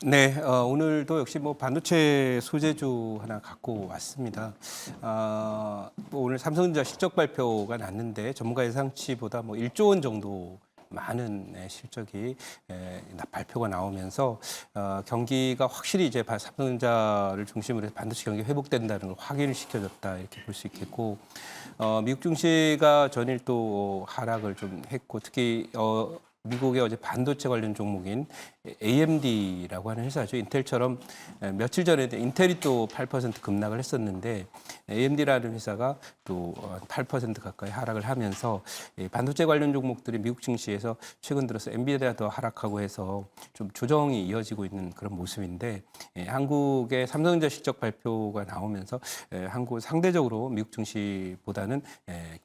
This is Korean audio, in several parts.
네, 오늘도 역시 뭐 반도체 소재주 하나 갖고 왔습니다. 뭐 오늘 삼성전자 실적 발표가 났는데 전문가 예상치보다 뭐 1조 원 정도 많은 실적이 발표가 나오면서 경기가 확실히 이제 삼성전자를 중심으로 해서 반도체 경기 회복된다는 걸 확인을 시켜줬다 이렇게 볼 수 있겠고, 미국 증시가 전일 또 하락을 좀 했고, 특히 미국의 어제 반도체 관련 종목인 AMD라고 하는 회사죠. 인텔처럼 며칠 전에 인텔이 또 8% 급락을 했었는데 AMD라는 회사가 또 8% 가까이 하락을 하면서 반도체 관련 종목들이 미국 증시에서 최근 들어서 엔비디아도 하락하고 해서 좀 조정이 이어지고 있는 그런 모습인데, 한국의 삼성전자 실적 발표가 나오면서 한국은 상대적으로 미국 증시보다는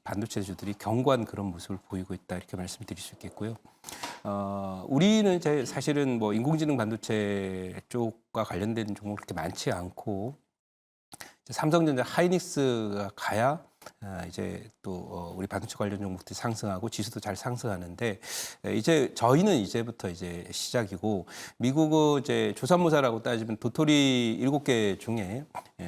반도체주들이 견고한 그런 모습을 보이고 있다 이렇게 말씀드릴 수 있겠고요. 우리는 이제 사실은 뭐 인공지능 반도체 쪽과 관련된 종목 그렇게 많지 않고, 삼성전자 하이닉스가 가야 이제 또 우리 반도체 관련 종목들이 상승하고 지수도 잘 상승하는데, 이제 저희는 이제부터 이제 시작이고, 미국은 이제 조삼모사라고 따지면 도토리 7개 중에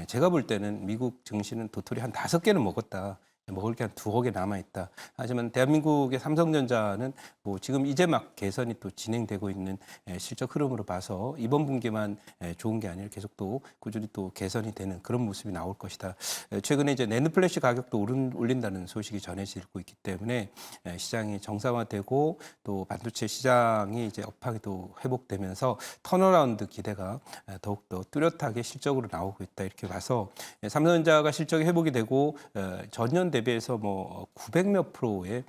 제가 볼 때는 미국 증시는 도토리 한 5개는 먹었다. 먹을 게 한 2개 남아 있다. 하지만 대한민국의 삼성전자는 뭐 지금 이제 막 개선이 또 진행되고 있는 실적 흐름으로 봐서 이번 분기만 좋은 게 아니라 계속 또 꾸준히 또 개선이 되는 그런 모습이 나올 것이다. 최근에 이제 낸드 플래시 가격도 올린다는 소식이 전해지고 있기 때문에 시장이 정상화되고 또 반도체 시장이 이제 업황이 또 회복되면서 턴어라운드 기대가 더욱더 뚜렷하게 실적으로 나오고 있다 이렇게 봐서, 삼성전자가 실적이 회복이 되고 전년 대비해서 뭐 900몇 프로의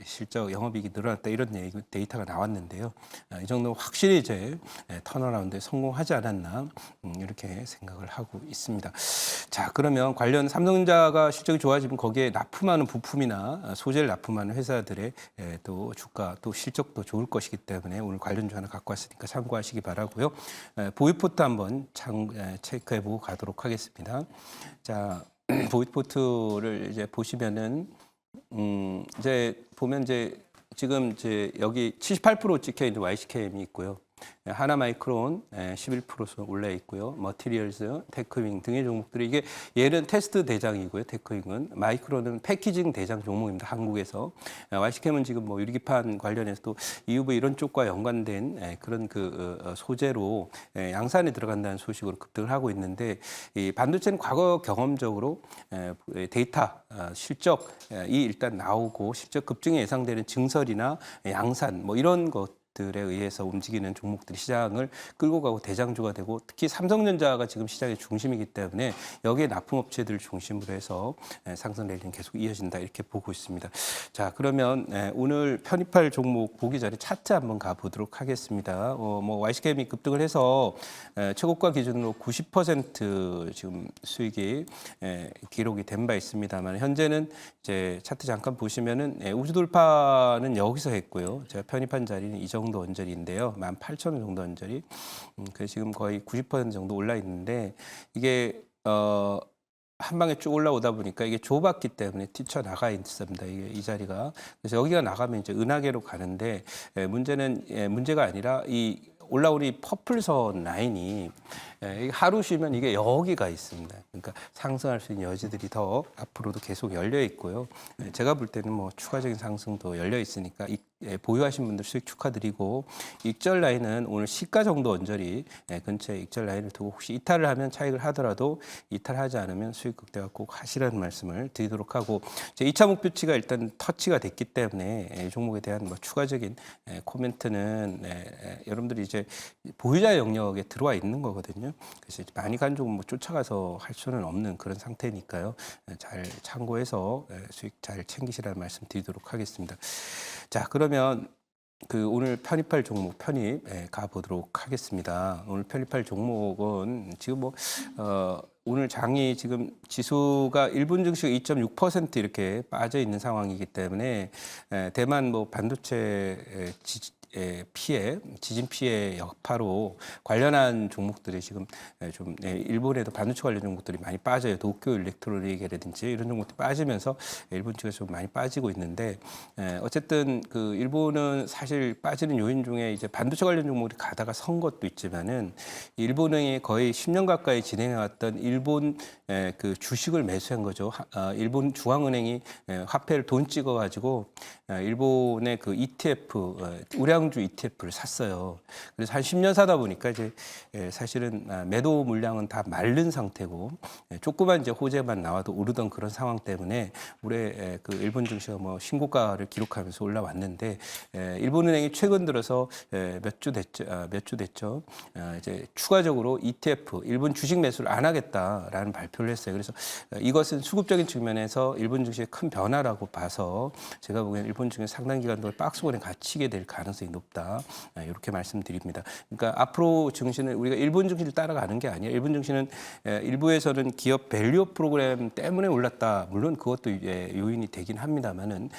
실적 영업이익이 늘어났다 이런 데이터가 나왔는데요. 이 정도 확실히 이제 턴어라운드에 성공하지 않았나 이렇게 생각을 하고 있습니다. 자, 그러면 관련 삼성전자가 실적이 좋아지면 거기에 납품하는 부품이나 소재를 납품하는 회사들의 또 주가 또 실적도 좋을 것이기 때문에 오늘 관련주 하나 갖고 왔으니까 참고하시기 바라고요. 보이포트 한번 체크해보고 가도록 하겠습니다. 자, 보이포트를 이제 보시면은 이제 보면 이제 지금 이제 여기 78% 찍혀 있는 YCKM이 있고요. 하나마이크론 11% 올라 있고요. 머티리얼즈, 테크윙 등의 종목들이, 이게 얘는 테스트 대장이고요. 테크윙은, 마이크론은 패키징 대장 종목입니다. 한국에서. YCKM은 지금 뭐 유리기판 관련해서 또 EUV 이런 쪽과 연관된 그런 소재로 양산에 들어간다는 소식으로 급등을 하고 있는데, 이 반도체는 과거 경험적으로 데이터 실적이 일단 나오고 실적 급증이 예상되는 증설이나 양산 뭐 이런 것들에 의해서 움직이는 종목들이 시장을 끌고 가고 대장주가 되고, 특히 삼성전자가 지금 시장의 중심이기 때문에 여기에 납품업체들을 중심으로 해서 상승 랠리는 계속 이어진다 이렇게 보고 있습니다. 자, 그러면 오늘 편입할 종목 보기 전에 차트 한번 가보도록 하겠습니다. 뭐 YCKM이 급등을 해서 최고가 기준으로 90% 지금 수익이 기록이 된 바 있습니다만, 현재는 이제 차트 잠깐 보시면은 우주 돌파는 여기서 했고요. 제가 편입한 자리는 이 정도 언저리인데요. 18,000원 정도 언저리. 그래서 지금 거의 90% 정도 올라 있는데, 이게 한 방에 쭉 올라오다 보니까 이게 좁았기 때문에 뛰쳐나가 있습니다. 이 자리가. 그래서 여기가 나가면 이제 은하계로 가는데, 문제가 아니라 이 올라오는 이 퍼플선 라인이 하루 쉬면 이게 여기가 있습니다. 그러니까 상승할 수 있는 여지들이 더 앞으로도 계속 열려 있고요. 제가 볼 때는 뭐 추가적인 상승도 열려 있으니까 보유하신 분들 수익 축하드리고, 익절 라인은 오늘 시가 정도 언저리 근처에 익절 라인을 두고 혹시 이탈을 하면 차익을 하더라도, 이탈하지 않으면 수익 극대화 꼭 하시라는 말씀을 드리도록 하고, 제 2차 목표치가 일단 터치가 됐기 때문에 이 종목에 대한 뭐 추가적인 코멘트는 여러분들이 이제 보유자 영역에 들어와 있는 거거든요. 그래서 많이 간 종목 뭐 쫓아가서 할 수는 없는 그런 상태니까요. 잘 참고해서 수익 잘 챙기시라는 말씀 드리도록 하겠습니다. 자, 그러면 오늘 편입할 종목 가보도록 하겠습니다. 오늘 편입할 종목은 지금 오늘 장이 지금 지수가 1분 증시가 2.6% 이렇게 빠져 있는 상황이기 때문에, 대만 뭐 반도체 피해, 지진 피해 여파로 관련한 종목들이 지금 좀 일본에도 반도체 관련 종목들이 많이 빠져요. 도쿄 일렉트로닉이라든지 이런 종목들이 빠지면서 일본 측에서 좀 많이 빠지고 있는데 어쨌든 그 일본은 사실 빠지는 요인 중에 이제 반도체 관련 종목이 가다가 선 것도 있지만은 일본은행이 거의 10년 가까이 진행해왔던 일본 그 주식을 매수한 거죠. 일본 중앙은행이 화폐를 돈 찍어가지고 일본의 그 ETF 우량주 ETF를 샀어요. 그래서 한 10년 사다 보니까 이제 사실은 매도 물량은 다 마른 상태고 조그만 이제 호재만 나와도 오르던 그런 상황 때문에 올해 그 일본 증시가 뭐 신고가를 기록하면서 올라왔는데 일본은행이 최근 들어서 몇 주 됐죠. 이제 추가적으로 ETF 일본 주식 매수를 안 하겠다라는 발표를 했어요. 그래서 이것은 수급적인 측면에서 일본 증시의 큰 변화라고 봐서 제가 보기에는 일본 증시 상당 기간 동안 박스권에 갇히게 될 가능성이 높다. 이렇게 말씀드립니다. 그러니까 앞으로 증시는 우리가 일본 증시를 따라가는 게 아니에요. 일본 증시는 일부에서는 기업 밸류 프로그램 때문에 올랐다. 물론 그것도 요인이 되긴 합니다만은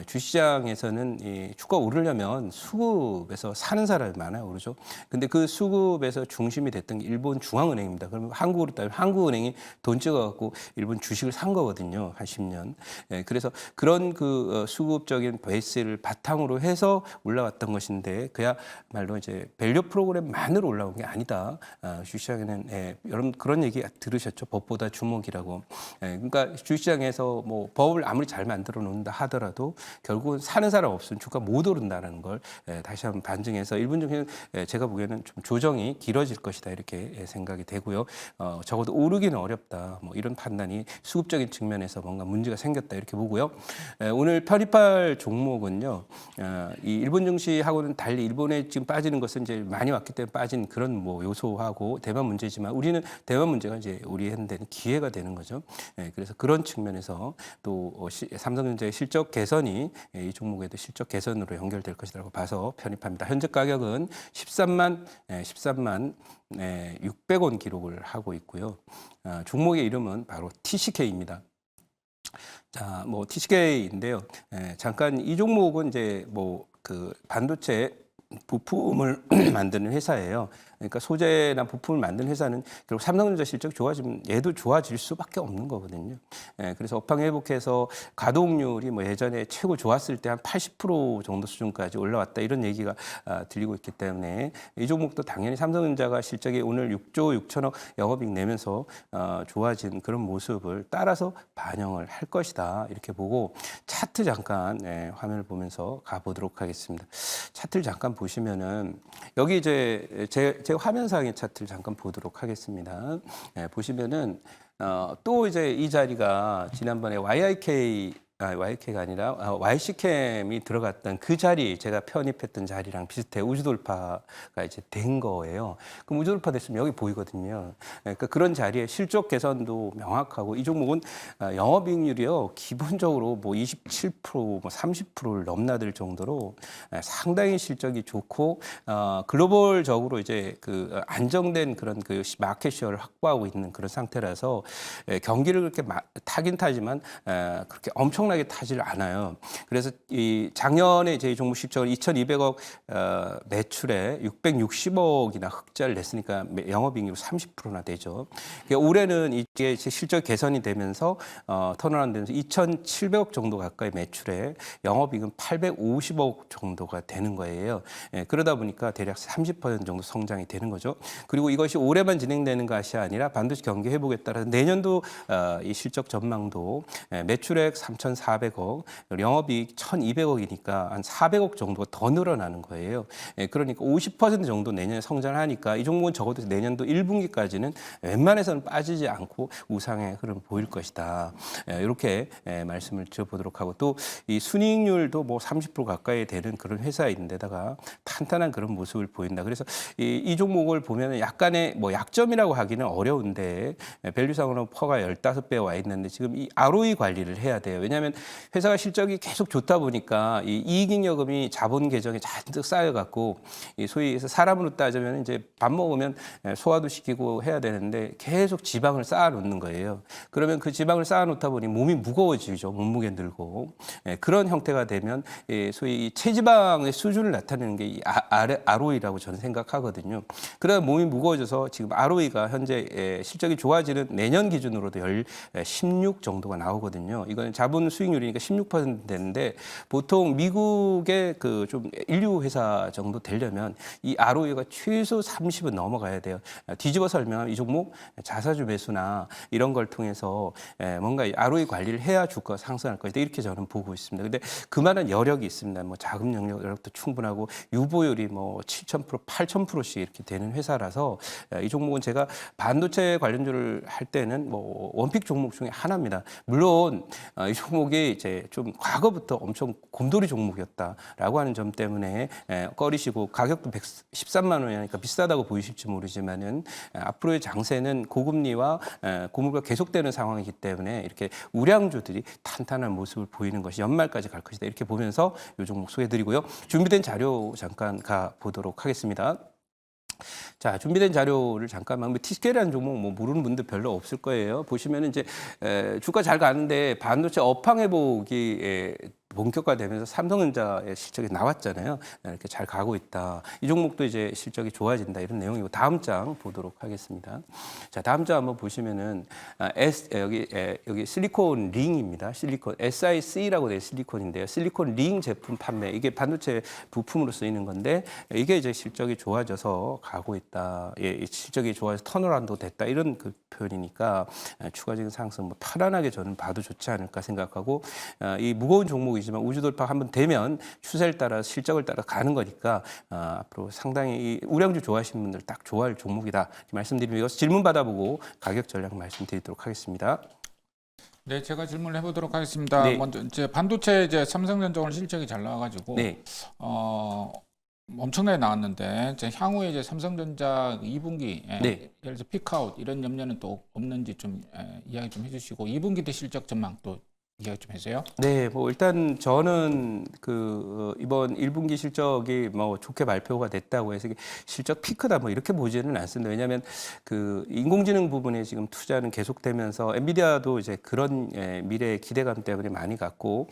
주시장에서는 이 주가 오르려면 수급에서 사는 사람이 많아요. 그렇죠? 근데 그 수급에서 중심이 됐던 게 일본 중앙은행입니다. 그러면 한국으로 따지면 한국은행이 돈 찍어갖고 일본 주식을 산 거거든요. 한 10년. 그래서 그런 그 수급적인 베이스를 바탕으로 해서 올라왔던 것인데 그야말로 이제 밸류 프로그램만으로 올라온 게 아니다. 주시장에는 여러분 그런 얘기 들으셨죠? 법보다 주목이라고. 그러니까 주시장에서 뭐 법을 아무리 잘 만들어 놓는다 하더라도 결국은 사는 사람 없으면 주가 못 오른다는 걸 다시 한번 반증해서 일본 증시는 제가 보기에는 좀 조정이 길어질 것이다 이렇게 생각이 되고요. 적어도 오르기는 어렵다. 뭐 이런 판단이 수급적인 측면에서 뭔가 문제가 생겼다 이렇게 보고요. 오늘 편입할 종목은요. 이 일본 증시하고는 달리 일본에 지금 빠지는 것은 이제 많이 왔기 때문에 빠진 그런 뭐 요소하고 대만 문제지만 우리는 대만 문제가 이제 우리한테는 기회가 되는 거죠. 그래서 그런 측면에서 또 삼성전자의 실적 개선이 이 종목에도 실적 개선으로 연결될 것이라고 봐서 편입합니다. 현재 가격은 13만 600원 기록을 하고 있고요. 종목의 이름은 바로 TCK입니다. 자, 뭐 TCK인데요. 잠깐 이 종목은 이제 뭐 그 반도체 부품을 만드는 회사예요. 그러니까 소재나 부품을 만드는 회사는 결국 삼성전자 실적 좋아지면 얘도 좋아질 수밖에 없는 거거든요. 그래서 업황 회복해서 가동률이 뭐 예전에 최고 좋았을 때 한 80% 정도 수준까지 올라왔다 이런 얘기가 들리고 있기 때문에 이 종목도 당연히 삼성전자가 실적이 오늘 6조 6천억 영업이익 내면서 좋아진 그런 모습을 따라서 반영을 할 것이다 이렇게 보고 차트 잠깐 화면을 보면서 가보도록 하겠습니다. 차트를 잠깐 보시면은 여기 이제 제 화면상의 차트를 잠깐 보도록 하겠습니다. 보시면은 또 이제 이 자리가 지난번에 YK가 아니라 YC캠이 들어갔던 그 자리 제가 편입했던 자리랑 비슷해 우주돌파가 이제 된 거예요. 그럼 우주돌파 됐으면 여기 보이거든요. 그러니까 그런 자리에 실적 개선도 명확하고 이 종목은 영업이익률이요 기본적으로 뭐 27%, 뭐 30%를 넘나들 정도로 상당히 실적이 좋고 글로벌적으로 이제 그 안정된 그런 그 마켓 쉐어를 확보하고 있는 그런 상태라서 경기를 그렇게 타긴 타지만 그렇게 엄청나게 타질 않아요. 그래서 이 작년에 제 종목 실적을 2,200억 매출에 660억이나 흑자를 냈으니까 영업이익률 30%나 되죠. 그러니까 올해는 이게 실적 개선이 되면서 턴어라운드 되면서 2,700억 정도 가까이 매출에 영업이익은 850억 정도가 되는 거예요. 그러다 보니까 대략 30% 정도 성장이 되는 거죠. 그리고 이것이 올해만 진행되는 것이 아니라 반드시 경기 회복에 따라서 내년도 이 실적 전망도 매출액 3,400억, 영업이익 1,200억이니까 한 400억 정도가 더 늘어나는 거예요. 그러니까 50% 정도 내년에 성장하니까 이 종목은 적어도 내년도 1분기까지는 웬만해서는 빠지지 않고 우상의 흐름을 보일 것이다. 이렇게 말씀을 드려보도록 하고 또 이 순이익률도 뭐 30% 가까이 되는 그런 회사인데다가 탄탄한 그런 모습을 보인다. 그래서 이 종목을 보면 약간의 뭐 약점이라고 하기는 어려운데 밸류상으로 퍼가 15배 와 있는데 지금 이 ROE 관리를 해야 돼요. 왜냐하면 왜냐하면 회사가 실적이 계속 좋다 보니까 이 이익잉여금이 자본 계정에 잔뜩 쌓여갖고 이 소위 해서 사람으로 따지면 이제 밥 먹으면 소화도 시키고 해야 되는데 계속 지방을 쌓아놓는 거예요. 그러면 그 지방을 쌓아놓다 보니 몸이 무거워지죠. 몸무게 늘고 그런 형태가 되면 소위 체지방의 수준을 나타내는 게 이 ROE라고 저는 생각하거든요. 그러다 몸이 무거워져서 지금 ROE가 현재 실적이 좋아지는 내년 기준으로도 16 정도가 나오거든요. 이거는 자본 수익률이니까 16% 되는데 보통 미국의 그 좀 인류 회사 정도 되려면 이 ROE가 최소 30은 넘어가야 돼요. 뒤집어 설명하면 이 종목 자사주 매수나 이런 걸 통해서 뭔가 이 ROE 관리를 해야 주가가 상승할 것이다. 이렇게 저는 보고 있습니다. 근데 그만한 여력이 있습니다. 뭐 자금 여력도 충분하고 유보율이 뭐 7,000%, 8,000%씩 이렇게 되는 회사라서 이 종목은 제가 반도체 관련주를 할 때는 뭐 원픽 종목 중에 하나입니다. 물론 이 종목이 이제 좀 과거부터 엄청 곰돌이 종목이었다라고 하는 점 때문에 꺼리시고 가격도 113만 원이니까 비싸다고 보이실지 모르지만은 앞으로의 장세는 고금리와 고물가 계속되는 상황이기 때문에 이렇게 우량주들이 탄탄한 모습을 보이는 것이 연말까지 갈 것이다. 이렇게 보면서 이 종목 소개해드리고요. 준비된 자료 잠깐 가 보도록 하겠습니다. 자, 준비된 자료를 잠깐만, 티스케라는 종목 뭐 모르는 분들 별로 없을 거예요. 보시면은 이제 주가 잘 가는데 반도체 업황 회복이 본격화되면서 삼성전자의 실적이 나왔잖아요. 이렇게 잘 가고 있다. 이 종목도 이제 실적이 좋아진다. 이런 내용이고 다음 장 보도록 하겠습니다. 자, 다음 장 한번 보시면은 여기 실리콘 링입니다. 실리콘 SiC라고 된 실리콘인데요. 실리콘 링 제품 판매 이게 반도체 부품으로 쓰이는 건데 이게 이제 실적이 좋아져서 가고 있다. 예, 실적이 좋아져서 턴어라운드 됐다. 이런 그 표현이니까 추가적인 상승 뭐 편안하게 저는 봐도 좋지 않을까 생각하고 이 무거운 종목이지만 우주 돌파 한번 되면 추세를 따라 실적을 따라 가는 거니까 앞으로 상당히 이 우량주 좋아하시는 분들 딱 좋아할 종목이다 이렇게 말씀드리면서 질문 받아보고 가격 전략 말씀드리도록 하겠습니다. 네, 제가 질문을 해보도록 하겠습니다. 네. 먼저 이제 반도체 이제 삼성전자 오늘 실적이 잘 나와가지고 네. 엄청나게 나왔는데 이제 향후에 이제 삼성전자 2분기 네. 예를 들어 피크아웃 이런 염려는 또 없는지 좀 이야기 좀 해주시고 2분기 때 실적 전망 또 이야기 좀 해주세요. 네, 뭐 일단 저는 그 이번 1분기 실적이 뭐 좋게 발표가 됐다고 해서 이게 실적 피크다 뭐 이렇게 보지는 않습니다. 왜냐하면 그 인공지능 부분에 지금 투자는 계속되면서 엔비디아도 이제 그런 미래 기대감 때문에 많이 갔고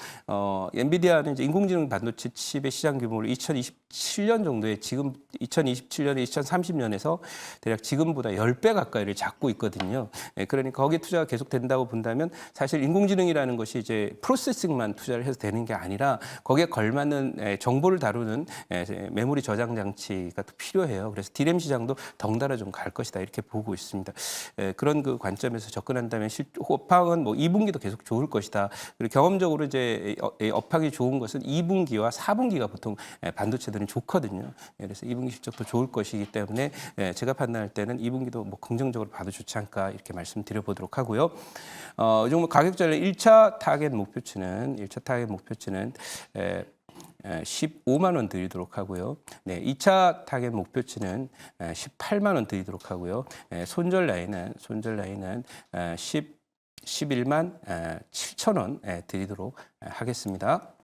엔비디아는 이제 인공지능 반도체 칩의 시장 규모를 2027년 정도에 지금 2027년에 2030년에서 대략 지금보다 10배 가까이를 잡고 있거든요. 그러니까 거기에 투자가 계속 된다고 본다면 사실 인공지능이라는 것이 이제 프로세싱만 투자를 해서 되는 게 아니라 거기에 걸맞는 정보를 다루는 메모리 저장 장치가 또 필요해요. 그래서 디램 시장도 덩달아 좀 갈 것이다 이렇게 보고 있습니다. 그런 그 관점에서 접근한다면 업황은 뭐 2분기도 계속 좋을 것이다. 그리고 경험적으로 이제 업황이 좋은 것은 2분기와 4분기가 보통 반도체들은 좋거든요. 그래서 2분기 실적도 좋을 것이기 때문에 제가 판단할 때는 2분기도 뭐 긍정적으로 봐도 좋지 않을까 이렇게 말씀드려 보도록 하고요. 이 종목 가격 전략 1차 타겟 목표치는 15만 원 드리도록 하고요. 네, 2차 타겟 목표치는 18만 원 드리도록 하고요. 손절 라인은 11만 7천 원 드리도록 하겠습니다.